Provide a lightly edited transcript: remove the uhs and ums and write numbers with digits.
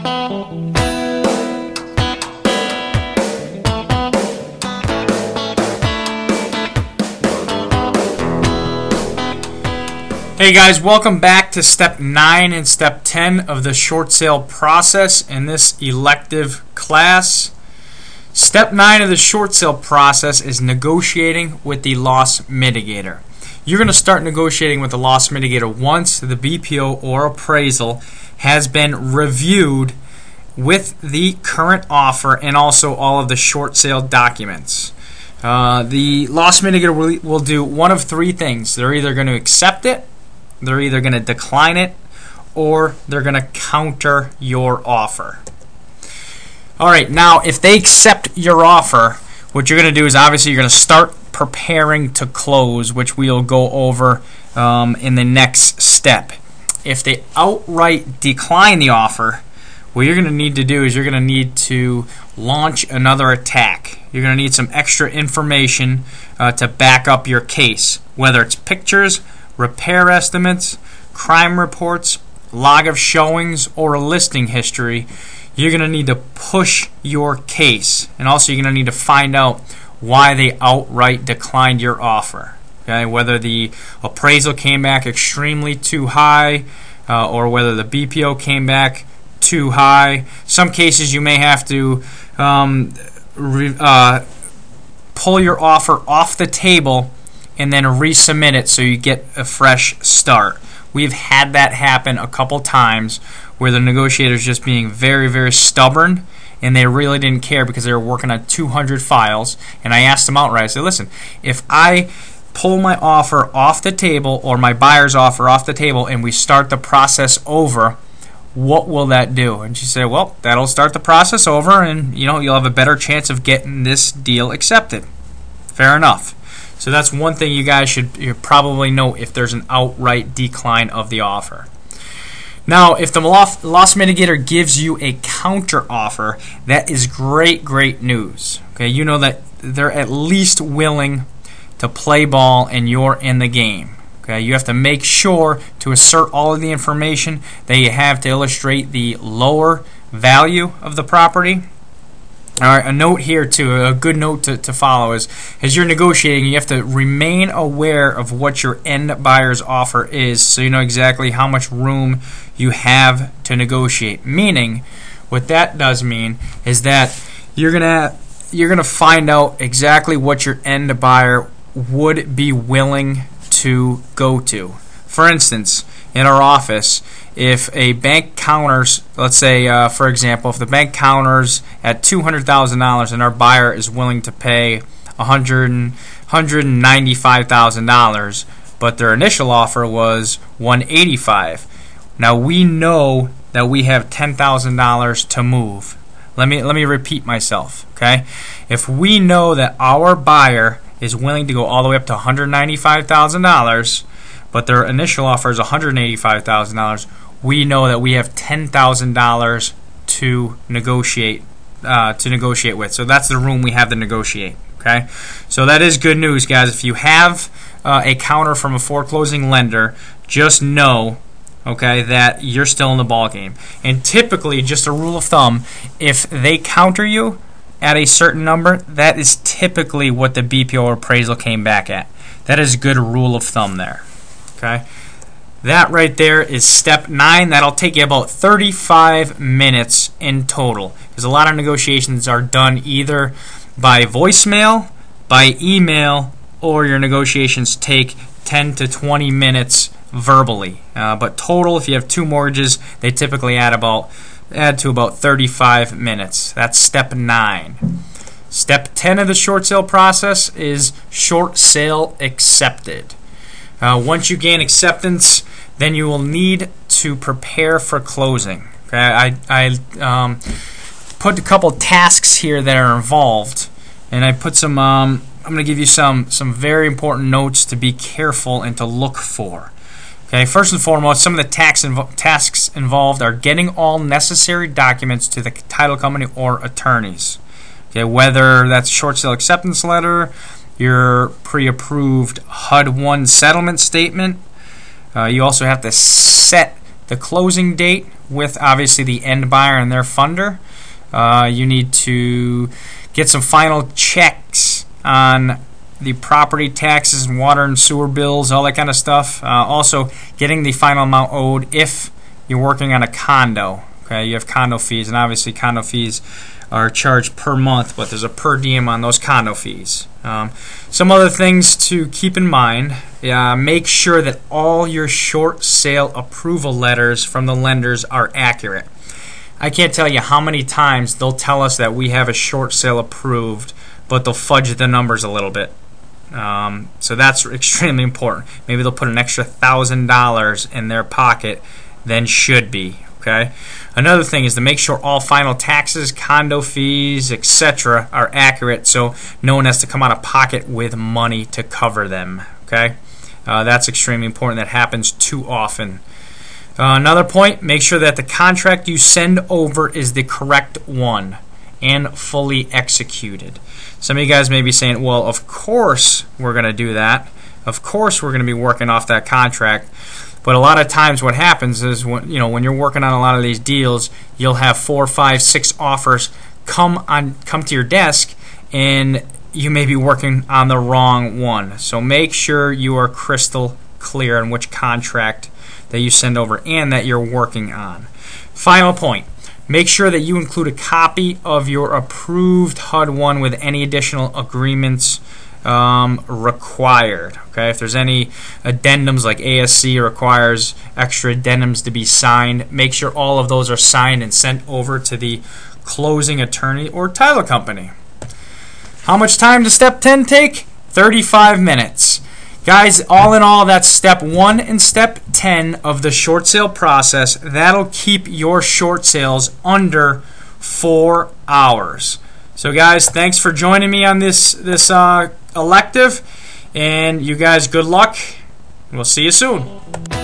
Hey guys, welcome back to step 9 and step 10 of the short sale process in this elective class. Step 9 of the short sale process is negotiating with the loss mitigator. You're going to start negotiating with the loss mitigator once the BPO or appraisal has been reviewed with the current offer and also all of the short sale documents. The loss mitigator will do one of three things. They're either going to accept it, they're either going to decline it, or they're going to counter your offer. Alright, now if they accept your offer, what you're going to do is obviously you're going to start preparing to close, which we'll go over in the next step. If they outright decline the offer, what you're going to need to do is you're going to need to launch another attack. You're going to need some extra information to back up your case, whether it's pictures, repair estimates, crime reports, log of showings, or a listing history. You're going to need to push your case, and also you're going to need to find out why they outright declined your offer. Okay, whether the appraisal came back extremely too high, or whether the BPO came back too high. Some cases you may have to pull your offer off the table and then resubmit it so you get a fresh start. We've had that happen a couple times where the negotiator's just being very, very stubborn, and they really didn't care because they were working on 200 files. And I asked them outright, I said, listen, if I pull my offer off the table or my buyer's offer off the table and we start the process over, what will that do? And she said, well, that'll start the process over, and you'll have a better chance of getting this deal accepted. Fair enough. So that's one thing you guys should probably know if there's an outright decline of the offer. Now, if the loss mitigator gives you a counter offer, that is great news. Okay, you know that they're at least willing to play ball and you're in the game. Okay, you have to make sure to assert all of the information that you have to illustrate the lower value of the property. All right, a note here too, a good note to follow is, as you're negotiating, you have to remain aware of what your end buyer's offer is, so you know exactly how much room you have to negotiate. Meaning, what that does mean is that you're gonna find out exactly what your end buyer would be willing to go to. For instance, in our office, if a bank counters, let's say, for example, if the bank counters at $200,000 and our buyer is willing to pay $195,000, but their initial offer was $185,000. Now we know that we have $10,000 to move. Let me repeat myself. Okay, if we know that our buyer is willing to go all the way up to $195,000, but their initial offer is $185,000, we know that we have $10,000 to negotiate with. So that's the room we have to negotiate. Okay, so that is good news, guys. If you have a counter from a foreclosing lender, just know, okay, that you're still in the ball game. And typically, just a rule of thumb, if they counter you at a certain number, that is typically what the BPO or appraisal came back at. That is a good rule of thumb there. Okay, that right there is step 9. That'll take you about 35 minutes in total, because a lot of negotiations are done either by voicemail, by email, or your negotiations take 10 to 20 minutes verbally. But total, if you have 2 mortgages, they typically add to about 35 minutes. That's step 9. Step 10 of the short sale process is short sale accepted. Once you gain acceptance, then you will need to prepare for closing. Okay, I put a couple tasks here that are involved, and I put some. I'm going to give you some very important notes to be careful and to look for. Okay, first and foremost, some of the tasks involved are getting all necessary documents to the title company or attorneys. Okay, whether that's short sale acceptance letter, your pre-approved HUD-1 settlement statement. You also have to set the closing date with obviously the end buyer and their funder. You need to get some final checks on the property taxes and water and sewer bills, all that kind of stuff. Also, getting the final amount owed if you're working on a condo. Okay, you have condo fees, and obviously condo fees are charged per month, but there's a per diem on those condo fees. Some other things to keep in mind: make sure that all your short sale approval letters from the lenders are accurate. I can't tell you how many times they'll tell us that we have a short sale approved, but they'll fudge the numbers a little bit. So that's extremely important. Maybe they'll put an extra $1,000 in their pocket than should be. Okay. Another thing is to make sure all final taxes, condo fees, etc. are accurate, so no one has to come out of pocket with money to cover them. Okay. That's extremely important. That happens too often. Another point, make sure that the contract you send over is the correct one and fully executed. Some of you guys may be saying, well, of course we're going to do that. Of course we're going to be working off that contract. But a lot of times what happens is when you're working on a lot of these deals, you'll have 4, 5, 6 offers come to your desk, and you may be working on the wrong one. So make sure you are crystal clear on which contract that you send over and that you're working on. Final point. Make sure that you include a copy of your approved HUD-1 with any additional agreements required. Okay, if there's any addendums, like ASC requires extra addendums to be signed, make sure all of those are signed and sent over to the closing attorney or title company. How much time does step 10 take? 35 minutes. Guys, all in all, that's step 1 and step 10 of the short sale process. That'll keep your short sales under 4 hours. So guys, thanks for joining me on this elective, and you guys, good luck. We'll see you soon.